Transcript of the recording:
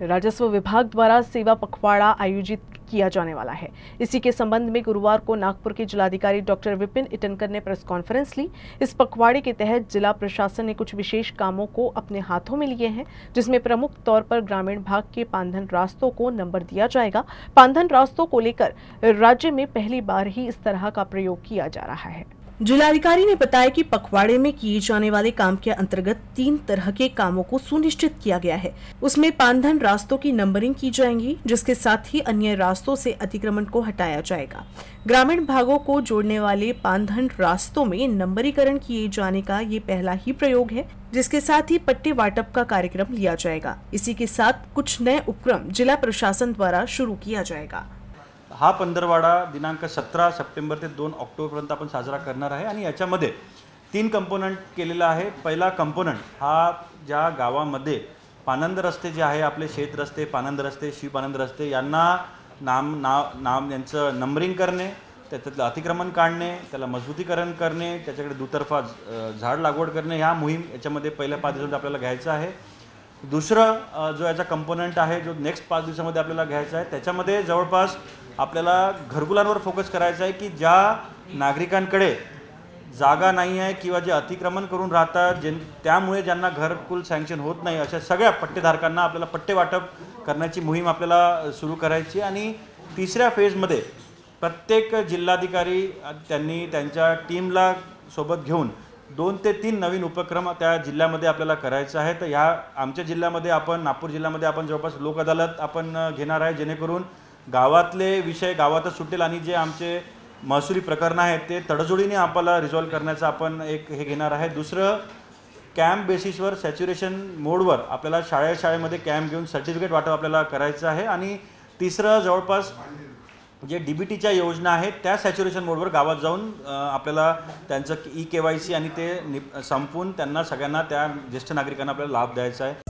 राजस्व विभाग द्वारा सेवा पखवाड़ा आयोजित किया जाने वाला है। इसी के संबंध में गुरुवार को नागपुर के जिलाधिकारी डॉक्टर विपिन इटनकर ने प्रेस कॉन्फ्रेंस ली। इस पखवाड़े के तहत जिला प्रशासन ने कुछ विशेष कामों को अपने हाथों में लिए हैं, जिसमें प्रमुख तौर पर ग्रामीण भाग के पानधन रास्तों को नंबर दिया जाएगा। पानधन रास्तों को लेकर राज्य में पहली बार ही इस तरह का प्रयोग किया जा रहा है। जिलाधिकारी ने बताया कि पखवाड़े में किए जाने वाले काम के अंतर्गत 3 तरह के कामों को सुनिश्चित किया गया है। उसमें पानधन रास्तों की नंबरिंग की जाएगी, जिसके साथ ही अन्य रास्तों से अतिक्रमण को हटाया जाएगा। ग्रामीण भागों को जोड़ने वाले पानधन रास्तों में नंबरीकरण किए जाने का ये पहला ही प्रयोग है, जिसके साथ ही पट्टे वाटप का कार्यक्रम लिया जाएगा। इसी के साथ कुछ नए उपक्रम जिला प्रशासन द्वारा शुरू किया जाएगा। हा पंधरवाडा दिनांक 17 सप्टेंबर ते 2 ऑक्टोबरपर्यंत आपण साजरा करणार आहे आणि याच्यामध्ये 3 कंपोनंट केलेला आहे। पहिला कंपोनंट हा ज्या गावामध्ये पानंद रस्ते जे आहे, आपले शेत रस्ते, पानंद रस्ते, शिवपानंद रस्ते यांना नाम यांचं नंबरिंग करणे, त्याच्यातलं अतिक्रमण काढणे, त्याला मजबूतीकरण करणे, त्याच्याकडे दुतर्फा झाड लागवड करणे, ह्या मोहीम याच्यामध्ये पहिल्या 5 दिवसांमध्ये आपल्याला घ्यायचं आहे। दुसरं जो याचा कंपोनंट आहे, जो नेक्स्ट 5 दिवसांमध्ये आपल्याला घ्यायचा आहे, त्याच्यामध्ये जवळपास आपल्याला घरकुलांवर फोकस करायचा आहे की ज्या नागरिकांकडे जागा नाही आहे किंवा जे अतिक्रमण करून राहतात, त्यामुळे ज्यांना घरकुल सँक्शन होत नाही, अशा सगळ्या पट्टेधारकांना आपल्याला पट्टे वाटप करण्याची मोहीम आपल्याला सुरू करायची। आणि तिसऱ्या फेजमध्ये प्रत्येक जिल्हाधिकारी त्यांनी त्यांच्या टीमला सोबत घेऊन 2 ते 3 नवीन उपक्रम त्या जिल्ह्यामध्ये आपल्याला करायचा आहे। तर ह्या आमच्या जिल्ह्यामध्ये आपण नागपूर जिल्ह्यामध्ये आपण जवळपास लोक अदालत आपण घेणार आहे, जेणेकरून गावातले विषय गावातच सुटेल आणि जे आमचे महसुली प्रकरण आहेत ते तडजोडीने आपल्याला रिझॉल्व करण्याचा आपण एक हे घेणार आहे। दुसरं, कॅम्प बेसिसवर सॅच्युरेशन मोडवर आपल्याला शाळेमध्ये कॅम्प घेऊन सर्टिफिकेट वाटप आपल्याला करायचं आहे। आणि तिसरं, जवळपास जे डीबीटीच्या योजना आहेत त्या सॅच्युरेशन मोडवर गावात जाऊन आपल्याला त्यांचं KYC आणि ते संपवून त्यांना सगळ्यांना त्या ज्येष्ठ नागरिकांना आपल्याला लाभ द्यायचा आहे।